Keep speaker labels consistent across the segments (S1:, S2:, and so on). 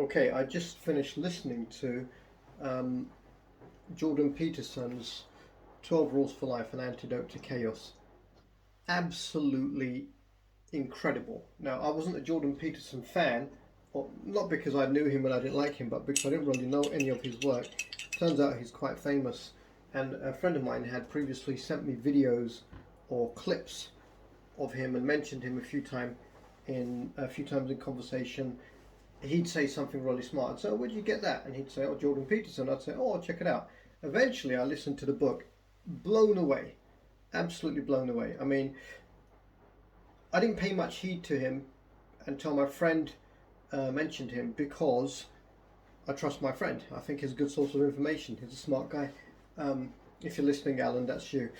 S1: Okay, I just finished listening to um, Jordan Peterson's 12 Rules for Life, an Antidote to Chaos. Absolutely incredible. Now, I wasn't a Jordan Peterson fan, or not because I knew him and I didn't like him, but because I didn't really know any of his work. Turns out he's quite famous, and a friend of mine had previously sent me videos or clips of him and mentioned him a few times in conversation. He'd say something really smart. I'd say, "Oh, where'd you get that?" And he'd say, "Oh, Jordan Peterson." I'd say, "Oh, I'll check it out." Eventually, I listened to the book, blown away, absolutely blown away. I mean, I didn't pay much heed to him until my friend mentioned him because I trust my friend. I think he's a good source of information. He's a smart guy. If you're listening, Alan, that's you.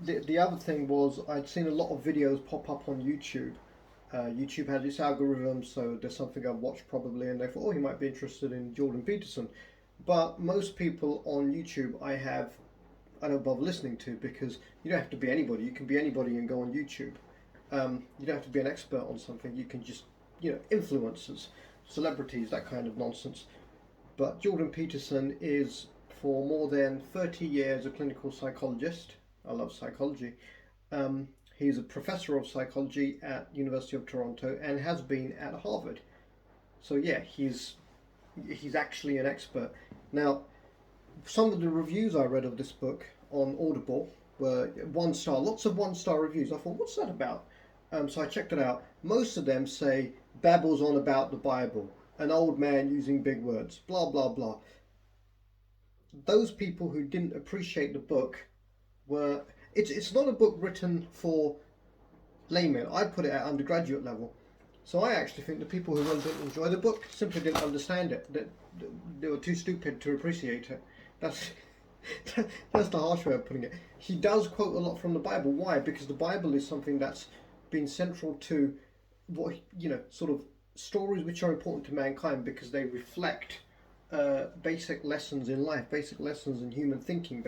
S1: The other thing was I'd seen a lot of videos pop up on YouTube. YouTube has its algorithm, so there's something I've watched probably, and they thought, oh, he might be interested in Jordan Peterson. But most people on YouTube I don't bother listening to because you don't have to be anybody. You can be anybody and go on YouTube. You don't have to be an expert on something. You can just, influencers, celebrities, that kind of nonsense. But Jordan Peterson is, for more than 30 years, a clinical psychologist. I love psychology. Um, he's a professor of psychology at University of Toronto and has been at Harvard. So yeah, he's actually an expert. Now, some of the reviews I read of this book on Audible were 1 star, lots of 1 star reviews. I thought, what's that about? So I checked it out. Most of them say babbles on about the Bible, an old man using big words, blah blah blah. Those people who didn't appreciate the book were. It's not a book written for laymen. I put it at undergraduate level. So I actually think the people who really didn't enjoy the book simply didn't understand it. That they were too stupid to appreciate it. That's that's the harsh way of putting it. He does quote a lot from the Bible. Why? Because the Bible is something that's been central to what sort of stories which are important to mankind because they reflect basic lessons in life, basic lessons in human thinking.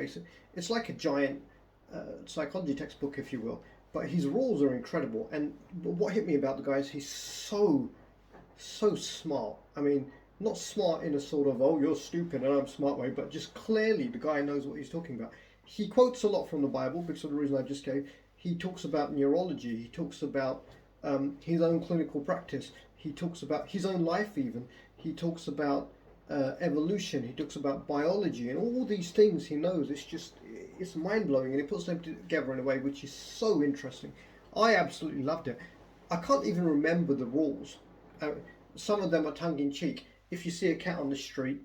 S1: It's like a giant psychology textbook, if you will. But his rules are incredible, and what hit me about the guy is he's so smart. I mean, not smart in a sort of, oh, you're stupid and I'm smart way, but just clearly the guy knows what he's talking about. He quotes a lot from the Bible because of the reason I just gave. He talks about neurology. He talks about his own clinical practice. He talks about his own life even. He talks about evolution. He talks about biology and all these things he knows. It's mind-blowing, and he puts them together in a way which is so interesting. I absolutely loved it. I can't even remember the rules. Some of them are tongue-in-cheek. If you see a cat on the street,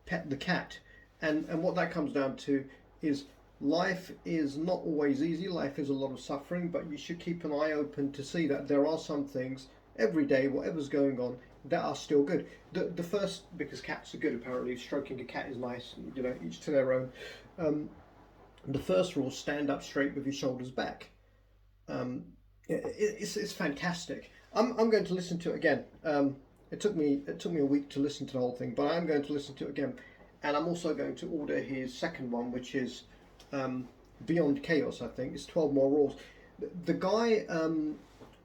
S1: pet the cat. And what that comes down to is life is not always easy. Life is a lot of suffering, but you should keep an eye open to see that there are some things every day, whatever's going on, that are still good. The first, because cats are good apparently, stroking a cat is nice, each to their own. The first rule: stand up straight with your shoulders back. Um, it's fantastic. I'm going to listen to it again. It took me a week to listen to the whole thing, but I'm going to listen to it again, and I'm also going to order his second one, which is Beyond Chaos. I think it's 12 More Rules. The guy,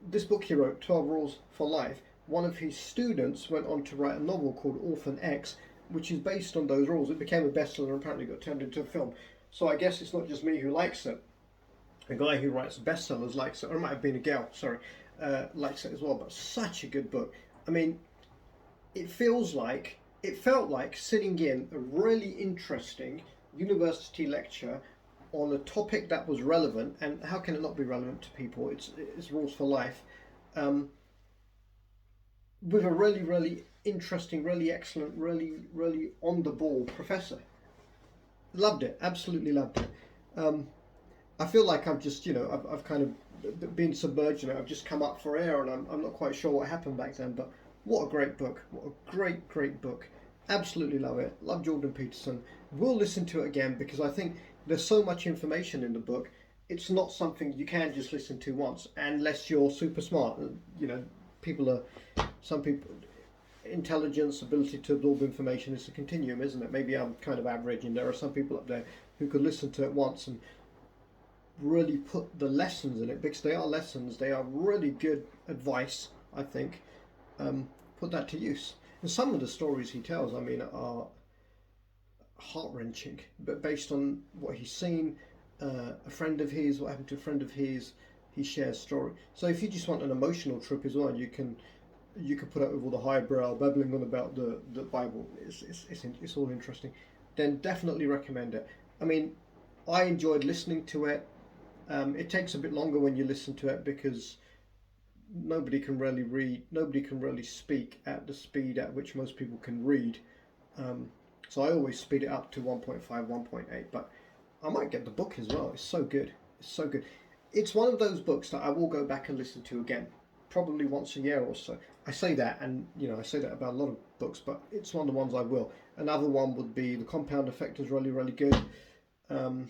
S1: this book he wrote, 12 Rules for Life. One of his students went on to write a novel called Orphan X, which is based on those rules. It became a bestseller and apparently got turned into a film. So I guess it's not just me who likes it. A guy who writes bestsellers likes it, or it might have been a gal, sorry, likes it as well. But such a good book. I mean, it felt like sitting in a really interesting university lecture on a topic that was relevant, and how can it not be relevant to people? It's rules for life, with a really, really interesting, really excellent, really on the ball professor. Loved it, absolutely loved it. I feel like I've just, I've kind of been submerged in it. I've just come up for air, and I'm not quite sure what happened back then. But what a great book! What a great book! Absolutely love it. Love Jordan Peterson. We'll listen to it again because I think there's so much information in the book. It's not something you can just listen to once unless you're super smart. People are some people intelligence, ability to absorb information is a continuum, isn't it? Maybe I'm kind of average, and there are some people up there who could listen to it once and really put the lessons in it, because they are lessons. They are really good advice, I think. Put that to use. And some of the stories he tells, I mean, are heart-wrenching, but based on what he's seen, a friend of his, what happened to a friend of his, he shares story. So if you just want an emotional trip as well, you can put up with all the highbrow babbling on about the Bible. It's all interesting. Then definitely recommend it. I mean, I enjoyed listening to it. It takes a bit longer when you listen to it because nobody can really read, nobody can really speak at the speed at which most people can read. Um, so I always speed it up to 1.5, 1.8. But I might get the book as well. It's so good. It's so good. It's one of those books that I will go back and listen to again, probably once a year or so. I say that, and I say that about a lot of books, but it's one of the ones I will. Another one would be The Compound Effect is really, really good. Um,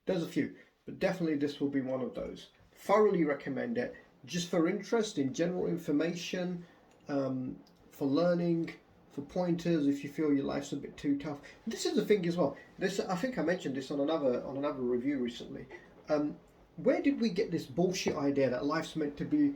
S1: there's a few, but definitely this will be one of those. Thoroughly recommend it, just for interest in general information, for learning, for pointers if you feel your life's a bit too tough. This is the thing as well. This, I think I mentioned this on another review recently. Where did we get this bullshit idea that life's meant to be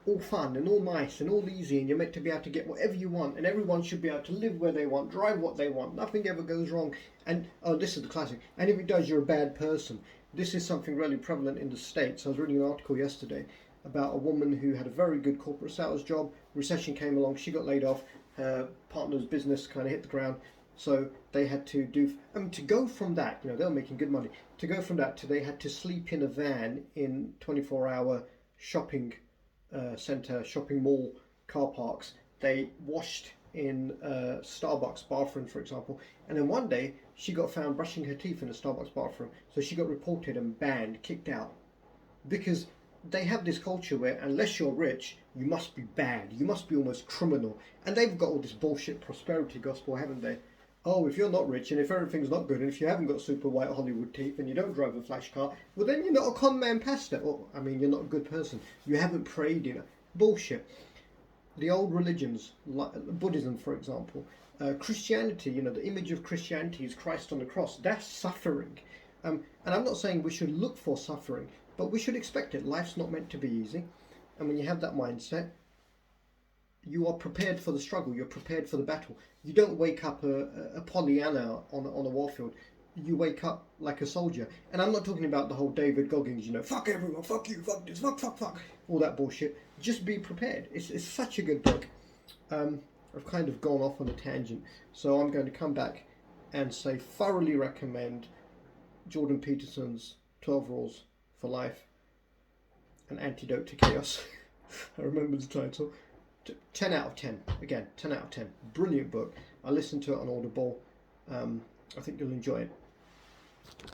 S1: all fun and all nice and all easy, and you're meant to be able to get whatever you want, and everyone should be able to live where they want, drive what they want, nothing ever goes wrong, and oh, this is the classic, and if it does, you're a bad person. This is something really prevalent in the States. I was reading an article yesterday about a woman who had a very good corporate sales job. Recession came along, she got laid off, her partner's business kind of hit the ground, so they had to do, to go from that, they were making good money, to go from that to they had to sleep in a van in 24-hour shopping centre, shopping mall car parks. They washed in Starbucks bathroom, for example, and then one day she got found brushing her teeth in a Starbucks bathroom, so she got reported and banned, kicked out, because they have this culture where unless you're rich, you must be bad, you must be almost criminal, and they've got all this bullshit prosperity gospel, haven't they? Oh, if you're not rich and if everything's not good and if you haven't got super white Hollywood teeth and you don't drive a flash car, well then you're not a con man pastor. Or, you're not a good person. You haven't prayed enough. Bullshit. The old religions, like Buddhism for example, Christianity, the image of Christianity is Christ on the cross. That's suffering. And I'm not saying we should look for suffering, but we should expect it. Life's not meant to be easy. And when you have that mindset, you are prepared for the struggle, you're prepared for the battle. You don't wake up a Pollyanna on a warfield. You wake up like a soldier. And I'm not talking about the whole David Goggins, fuck everyone, fuck you, fuck this, fuck, all that bullshit. Just be prepared. It's such a good book. I've kind of gone off on a tangent, so I'm going to come back and say thoroughly recommend Jordan Peterson's 12 Rules for Life, An Antidote to Chaos. I remember the title. 10 out of 10. Again, 10 out of 10. Brilliant book. I listened to it on Audible. I think you'll enjoy it.